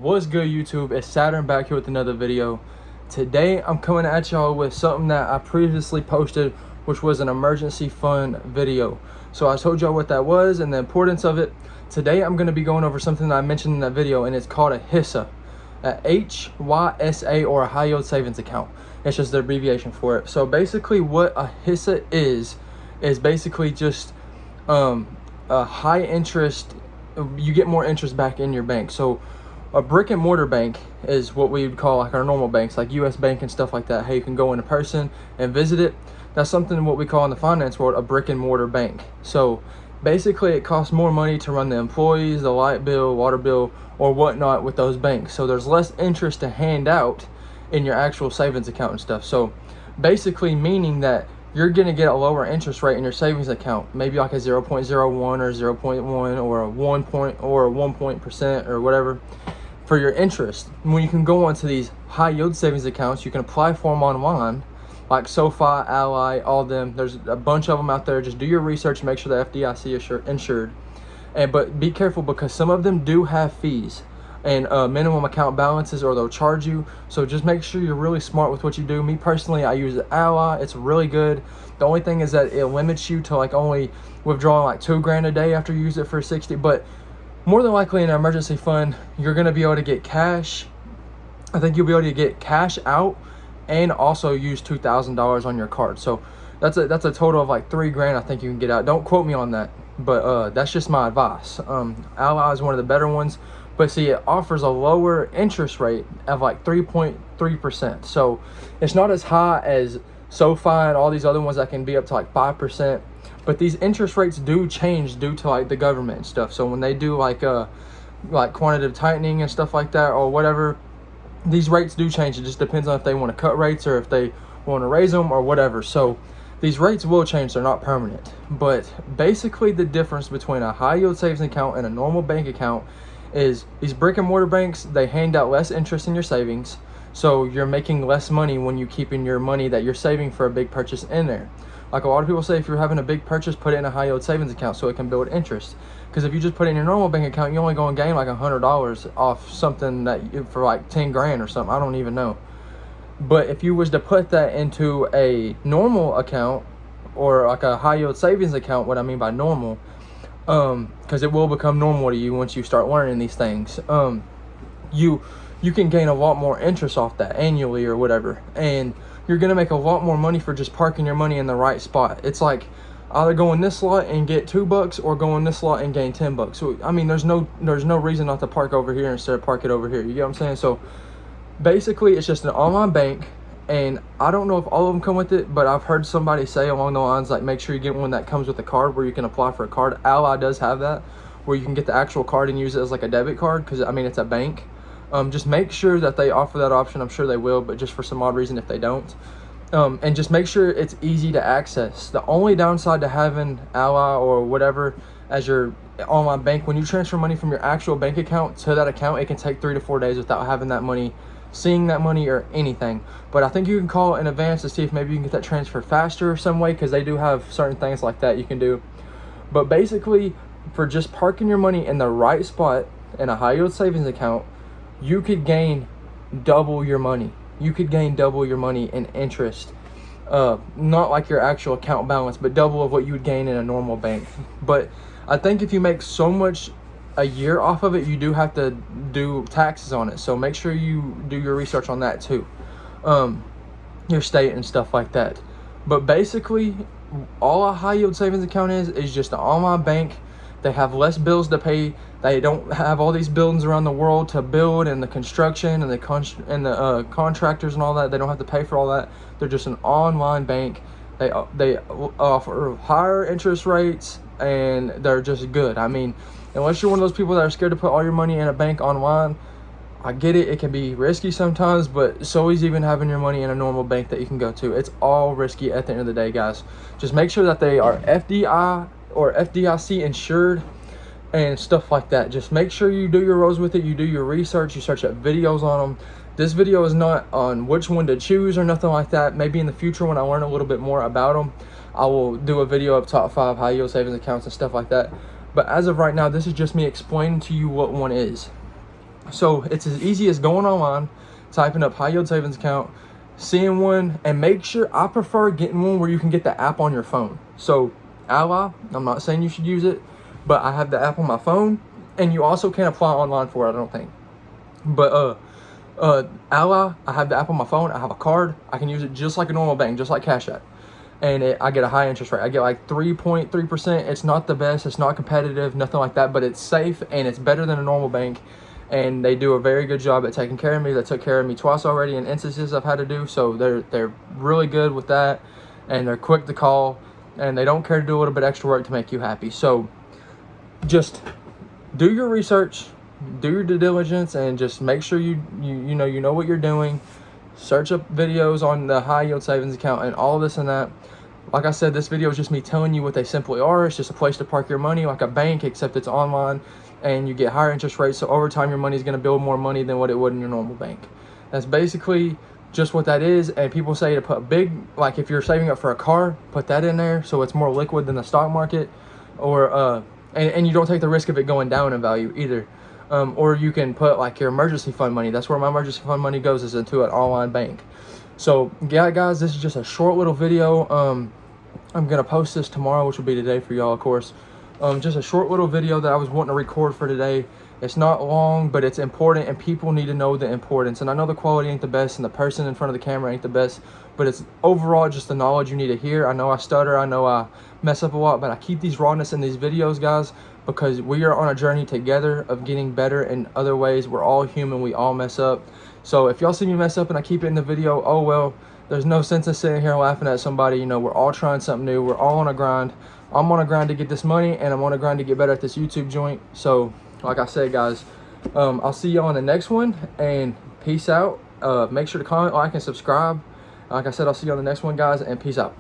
What's good, YouTube? It's Saturn back here with another video. Today I'm coming at y'all with something that I previously posted, which was an emergency fund video. So I told y'all what that was and the importance of it. Today I'm going to be going over something that I mentioned in that video, and it's called a HYSA, HYSA, or a high yield savings account. It's just the abbreviation for it. So basically what a HYSA is basically just a high interest. You get more interest back in your bank. So a brick and mortar bank is what we would call like our normal banks, like US Bank and stuff like that. Hey, you can go in person and visit it. That's something what we call in the finance world a brick and mortar bank. So basically it costs more money to run the employees, the light bill, water bill, or whatnot with those banks. So there's less interest to hand out in your actual savings account and stuff. So basically meaning that you're going to get a lower interest rate in your savings account, maybe like a 0.01 or 0.1 or a 1% or whatever for your interest. When you can go onto these high yield savings accounts, you can apply for them online, like SoFi, Ally, all of them. There's a bunch of them out there. Just do your research, make sure the FDIC is insured, but be careful because some of them do have fees and minimum account balances, or they'll charge you. So just make sure you're really smart with what you do. Me personally, I use Ally. It's really good. The only thing is that it limits you to like only withdrawing like $2,000 a day after you use it for 60. But more than likely in an emergency fund, you're going to be able to get cash. I think you'll be able to get cash out and also use $2,000 on your card. So that's a total of like $3,000 I think you can get out. Don't quote me on that, but that's just my advice. Ally is one of the better ones, but see, it offers a lower interest rate of like 3.3%. So it's not as high as SoFi and all these other ones that can be up to like 5%. But these interest rates do change due to like the government and stuff. So when they do like quantitative tightening and stuff like that or whatever, these rates do change. It just depends on if they want to cut rates or if they want to raise them or whatever. So these rates will change. They're not permanent. But basically the difference between a high yield savings account and a normal bank account is these brick and mortar banks, they hand out less interest in your savings. So you're making less money when you keep in your money that you're saving for a big purchase in there. Like a lot of people say, if you're having a big purchase, put it in a high yield savings account so it can build interest. Because if you just put it in your normal bank account, you're only going to gain like $100 off something that for like $10,000 or something. I don't even know. But if you was to put that into a normal account or like a high yield savings account, what I mean by normal, because it will become normal to you once you start learning these things, you can gain a lot more interest off that annually or whatever, and you're gonna make a lot more money for just parking your money in the right spot. It's like either go in this slot and get $2 or go in this slot and gain $10. So I mean, there's no reason not to park over here instead of park it over here. You get what I'm saying? So basically it's just an online bank, and I don't know if all of them come with it, but I've heard somebody say along the lines like make sure you get one that comes with a card where you can apply for a card. Ally does have that where you can get the actual card and use it as like a debit card, because I mean it's a bank. Just make sure that they offer that option. I'm sure they will, but just for some odd reason if they don't, and just make sure it's easy to access. The only downside to having Ally or whatever as your online bank, when you transfer money from your actual bank account to that account, it can take 3 to 4 days without having that money, seeing that money or anything. But I think you can call in advance to see if maybe you can get that transferred faster some way, because they do have certain things like that you can do. But basically, for just parking your money in the right spot in a high yield savings account, you could gain double your money. You could gain double your money in interest. Not like your actual account balance, but double of what you would gain in a normal bank. But I think if you make so much a year off of it, you do have to do taxes on it. So make sure you do your research on that too. Your state and stuff like that. But basically, all a high yield savings account is just an online bank. They have less bills to pay. They don't have all these buildings around the world to build, and the construction and the contractors and all that. They don't have to pay for all that. They're just an online bank. They offer higher interest rates, and they're just good. I mean, unless you're one of those people that are scared to put all your money in a bank online, I get it. It can be risky sometimes, but so is even having your money in a normal bank that you can go to. It's all risky at the end of the day, guys. Just make sure that they are FDI or FDIC insured and stuff like that. Just make sure you do your rows with it. You do your research. You search up videos on them. This video is not on which one to choose or nothing like that. Maybe in the future when I learn a little bit more about them, I will do a video of top 5 high yield savings accounts and stuff like that. But as of right now, this is just me explaining to you what one is. So it's as easy as going online, typing up high yield savings account, seeing one, and make sure, I prefer getting one where you can get the app on your phone. So Ally, I'm not saying you should use it, but I have the app on my phone, and you also can apply online for it, I don't think. But Ally, I have the app on my phone, I have a card, I can use it just like a normal bank, just like Cash App. And I get a high interest rate. I get like 3.3%. It's not the best, it's not competitive, nothing like that, but it's safe and it's better than a normal bank. And they do a very good job at taking care of me. They took care of me twice already in instances I've had to do, so they're really good with that, and they're quick to call, and they don't care to do a little bit extra work to make you happy. So just do your research, do your due diligence, and just make sure you know what you're doing. Search up videos on the high yield savings account and all this and that. Like I said, this video is just me telling you what they simply are. It's just a place to park your money, like a bank, except it's online, and you get higher interest rates. So over time, your money is going to build more money than what it would in your normal bank. That's basically just what that is. And people say to put big, like if you're saving up for a car, put that in there so it's more liquid than the stock market, or and you don't take the risk of it going down in value either. Or you can put like your emergency fund money. That's where my emergency fund money goes, is into an online bank. So yeah, guys, this is just a short little video. I'm gonna post this tomorrow, which will be today for y'all, of course. Just a short little video that I was wanting to record for today. It's not long, but it's important, and people need to know the importance. And I know the quality ain't the best, and the person in front of the camera ain't the best, but it's overall just the knowledge you need to hear. I know I stutter, I know I mess up a lot, but I keep these rawness in these videos, guys, because we are on a journey together of getting better in other ways. We're all human, we all mess up. So if y'all see me mess up and I keep it in the video, oh well, there's no sense in sitting here laughing at somebody. You know, we're all trying something new, we're all on a grind. I'm on a grind to get this money, and I'm on a grind to get better at this YouTube joint. So like I said, guys, I'll see y'all on the next one, and peace out. Make sure to comment, like, and subscribe. Like I said, I'll see you on the next one, guys, and peace out.